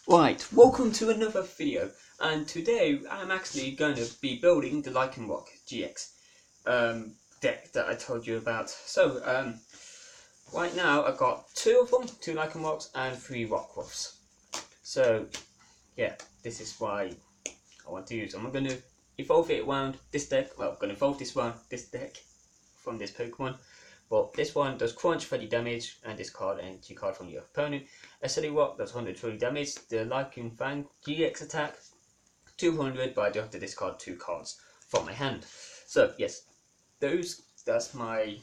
Right, welcome to another video, and today I'm actually going to be building the lycanroc GX deck that I told you about. So, right now I've got two of them, two lycanrocs and three rockruffs. So, yeah, this is why I want to use them. I'm going to evolve it around this deck. Well, I'm going to evolve this around this deck from this Pokemon. But this one does crunch 30 damage and discard an entry card from your opponent. A Silly Rock does 120 damage. The Lycan Fang GX attack 200, but I do have to discard 2 cards from my hand. So yes, that's my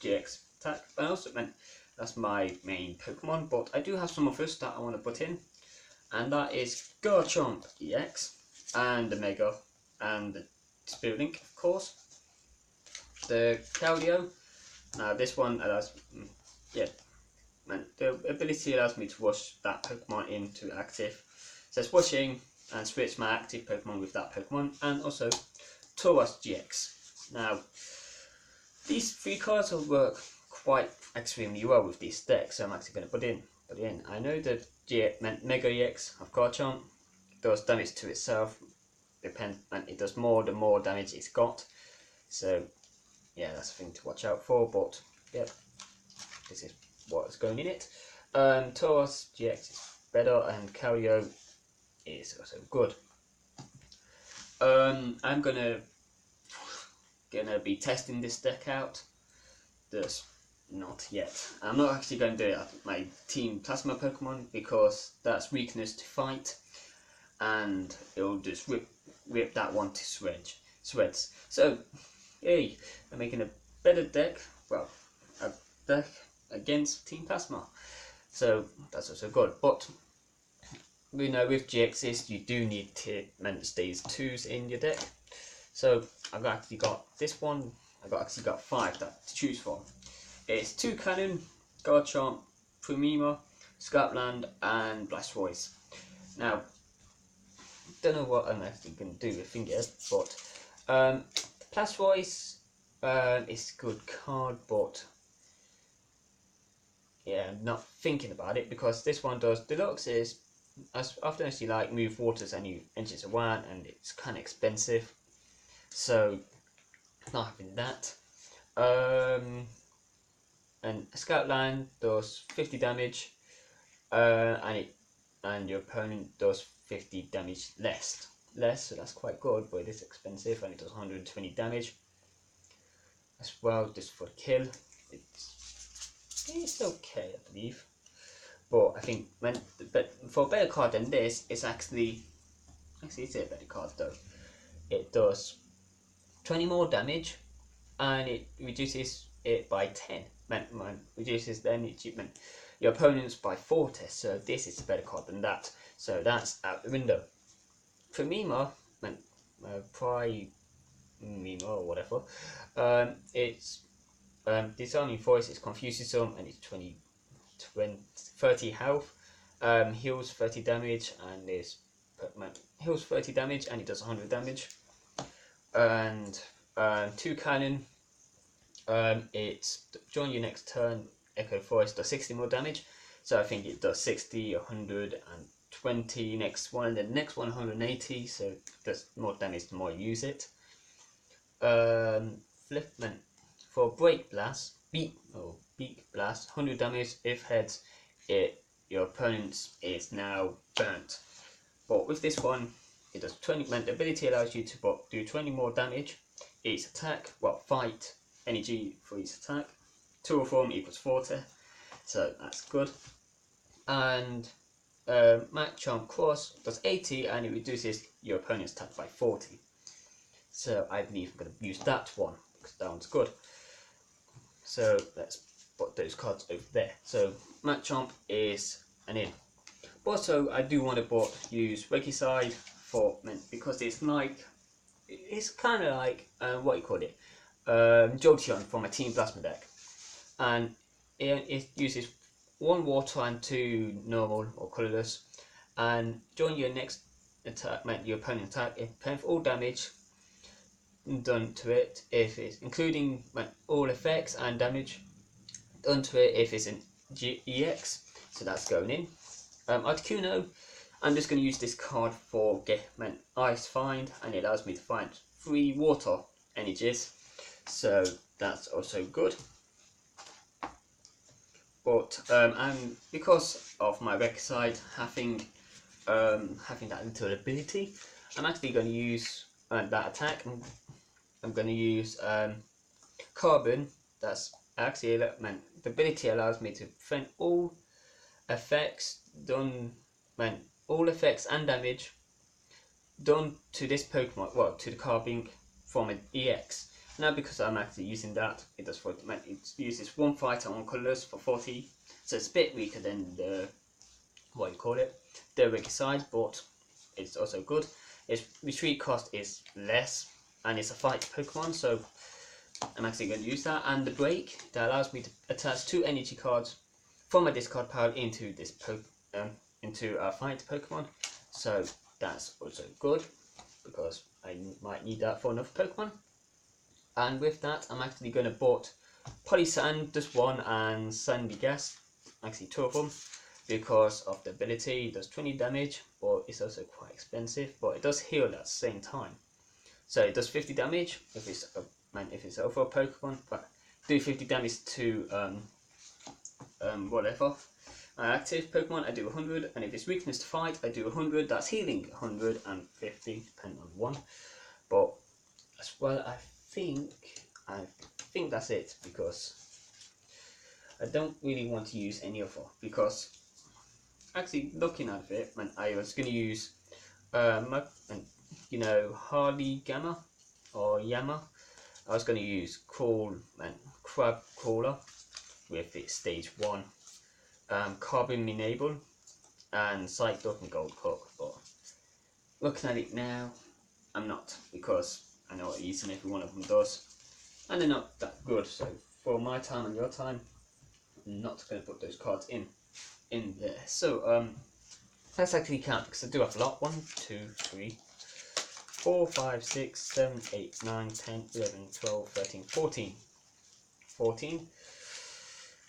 GX attack. I also meant that's my main Pokemon, but I do have some others that I want to put in, and that is Garchomp EX and the Mega and the Spearlink, of course. The Keldeo. Now this one allows, the ability allows me to rush that Pokemon into active. So it's rushing and switch my active Pokemon with that Pokemon, and also Tauros GX. Now these 3 cards will work quite extremely well with these decks, so I'm actually going to put in. I know that Mega EX of Garchomp does damage to itself. And it does more the more damage it's got. So yeah, that's a thing to watch out for, but yep, this is what's going in it. Tauros GX is better, and Keldeo is also good. I'm gonna be testing this deck out. Just not yet. I'm not actually going to do it at my Team Plasma Pokemon because that's weakness to fight, and it'll just rip that one to shreds. So hey, I'm making a better deck, well, a deck against Team Plasma. So that's also good. But we know with GXs you do need to mainstays 2s in your deck. So I've actually got this one, I've actually got 5 that to choose from. It's Toucannon, Garchomp, Primima, Scatland and Blastoise. Now, don't know what I'm actually going to do with him yet, but Blastoise is a good card, but yeah, I'm not thinking about it because this one does deluxe is often as you like move waters and you inches of one, and it's kind of expensive, so not having that. And Scoutland does 50 damage, and your opponent does 50 damage less, so that's quite good, but it is expensive, and it does 120 damage as well, just for kill. It's okay, I believe, but I think for a better card than this, it's actually it's a better card though. It does 20 more damage, and it reduces it by 10. Reduces the energy your opponents by 40. So this is a better card than that. So that's out the window. Primima, Primima or whatever. It's Disarming Voice is confuses some, and it's 30 health. Heals 30 damage, and is heals 30 damage, and it does 100 damage. And Toucannon, it's during your next turn, Echo Voice does 60 more damage. So I think it does 60, 120 next one, and then the next one 180. So it does more damage the more you use it. Flipment for Beak Blast, 100 damage. If heads, your opponent is now burnt. But with this one, it does 20. The ability allows you to do 20 more damage. Each attack, fight energy for each attack. 2 of them equals 40, so that's good. And Machamp Cross does 80, and it reduces your opponent's attack by 40. So I believe I'm going to use that one because that one's good. So let's put those cards over there. So Machamp is an in. Also, I do want to use Regicide because it's kind of like what you call it, Jolteon from my Team Plasma deck, and it uses 1 water and 2 normal or colourless, and during your next attack, your opponent attack, if all damage done to it, if it's including all effects and damage done to it, if it's an EX, so that's going in. Articuno I'm just going to use this card for get ice find, and it allows me to find 3 water energies, so that's also good. But and because of my Rek'Sai having that little ability, I'm actually going to use that attack. I'm going to use carbon. That's actually the ability allows me to prevent all effects done, all effects and damage done to this Pokemon, well, to the carbon from an EX. Now, because I'm actually using that, it does it uses 1 fighter on colours for 40, so it's a bit weaker than the the Rek'Sai, but it's also good. Its retreat cost is less, and it's a fight Pokemon, so I'm actually going to use that. And the break that allows me to attach 2 energy cards from my discard pile into this into a fight Pokemon, so that's also good because I might need that for another Pokemon. And with that, I'm actually going to bought Polysand, just 1, and Sandy Gas, actually 2 of them, because of the ability. It does 20 damage, but it's also quite expensive, but it does heal at the same time. So it does 50 damage if it's over a Pokemon, but do 50 damage to whatever active Pokemon, I do 100, and if it's weakness to fight, I do 100. That's healing 150, depending on one. But as well, I think that's it, because I don't really want to use any other, because actually looking at it, I was going to use Harley Gamma or Yama. I was going to use Crab Crawler with its stage 1, Carbon Enable, and Psych Duck and Gold Cook, but looking at it now, I'm not, because I know what each and every one of them does, and they're not that good. So for my time and your time, I'm not going to put those cards in there. So let's actually count, because I do have a lot. 1, 2, 3, 4, 5, 6, 7, 8, 9, 10, 11, 12, 13, 14,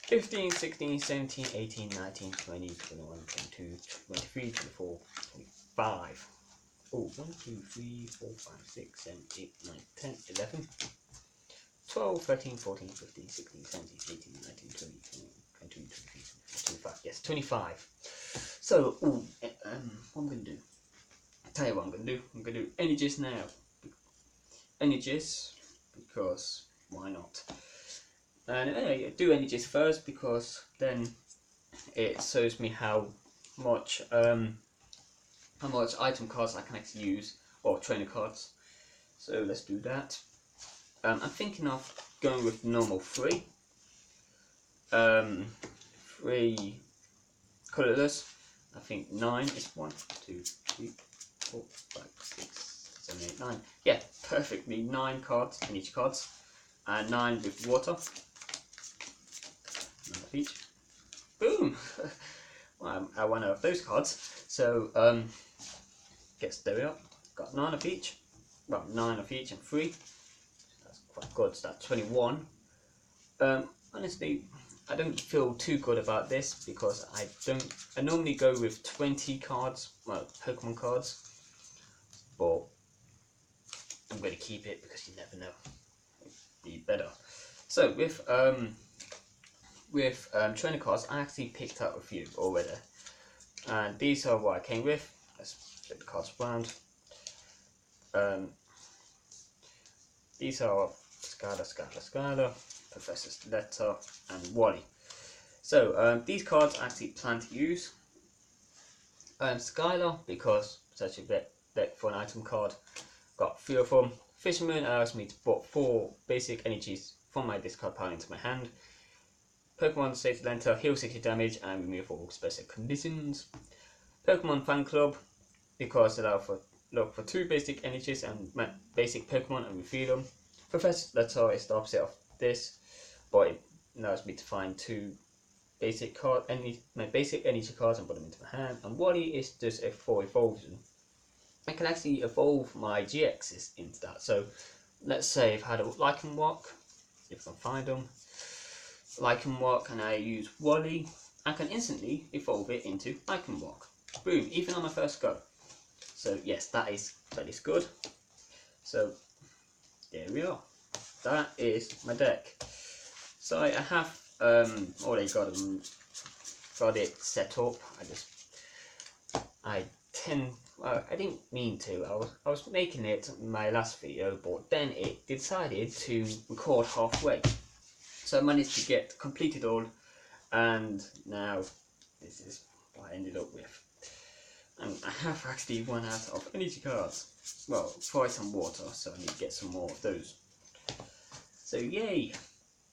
15, 16, 17, 18, 19, 20, 21, 22, 23, 24, 25. Oh, 1, 2, 3, 4, 5, 6, 7, 8, 9, 10, 11, 12, 13, 14, 15, 16, 17, 18, 19, 20, 21, 22, 23, 24, 25. Yes, 25. So, what I'm going to do, I'll tell you what I'm going to do. I'm going to do Energies now. Energies, because why not? And anyway, do Energies first, because then it shows me how much item cards I can actually use, or trainer cards. So let's do that. I'm thinking of going with normal 3. 3 colourless. I think 9 is 1, 2, 3, 4, 5, 6, 7, 8, 9. Yeah, perfectly 9 cards in each cards, and 9 with water. 9 of each. Boom! Well, I won out of those cards. So gets there up. Got 9 of each. Well, 9 of each and 3. That's quite good. So that's 21. Honestly, I don't feel too good about this, because I normally go with 20 cards, well, Pokemon cards, but I'm going to keep it, because you never know. It'd be better. So with trainer cards, I actually picked up a few already, and these are what I came with. Let's flip the cards around. These are Skylar, Professor Letter, and Wally. So these cards I actually plan to use. Skylar, because such a deck for an item card. Got 3 of them. Fisherman allows me to put 4 basic energies from my discard pile into my hand. Pokemon Safety Lantern, heal 60 damage and remove all special conditions. Pokemon Fan Club, because allow for look for 2 basic energies and basic Pokemon and reveal them. Professor Letter is the opposite of this, but it allows me to find 2 basic energy cards and put them into my hand. And Wally is just a 4 evolution. I can actually evolve my GXs into that. So let's say I've had a Lycanroc, if I can find them. Lycanroc, and I use Wally, I can instantly evolve it into Lycanroc. Boom, even on my first go. So yes, that is good. So there we are. That is my deck. So I have already got it set up. I didn't mean to. I was making it in my last video, but then it decided to record halfway. So I managed to get completed all, and now this is what I ended up with. And I have actually run out of energy cards. Well, fries and water, so I need to get some more of those. So yay!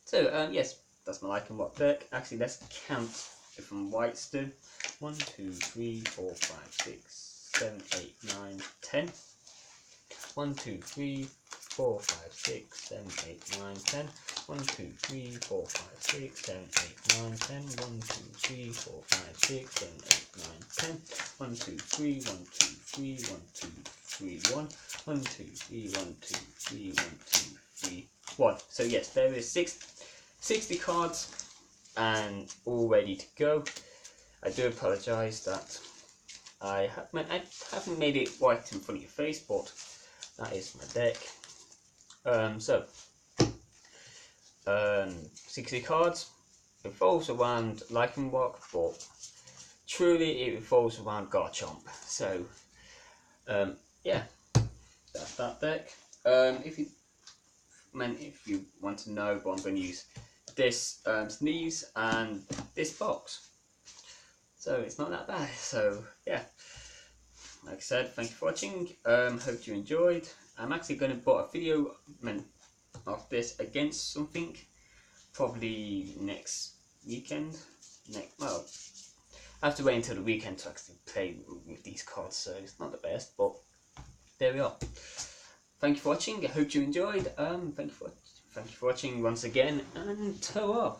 So yes, that's my lycanroc deck. Actually, let's count different whites do. 1, 2, 3, 4, 5, 6, 7, 8, 9, 10. 1, 2, 3, 4, 5, 6, 7, 8, 9, 10. 1, 2, 3, 4, 5, 6, 7, 8, 9, 10. 1, 2, 3, 4, 5, 6, 7, 8, 9, 10. 1, 2, 3, 1, 2, 3, 1, 2, 3, 1. 1, 2, 3, 1, 2, 3, 1, 2, 3, 1. So yes, there is 60 cards and all ready to go. I do apologise that I haven't made it white in front of your face, but that is my deck. 60 cards. It revolves around lycanroc, but truly it revolves around Garchomp. So yeah, that's that deck. If you want to know, but I'm going to use this sleeves and this box. So it's not that bad. So yeah, like I said, thank you for watching. Hope you enjoyed. I'm actually going to put a video of this against something, probably next weekend. Well, I have to wait until the weekend to actually play with these cards, so it's not the best, but there we are. Thank you for watching. I hope you enjoyed. Thank you for watching once again, and ta-ra.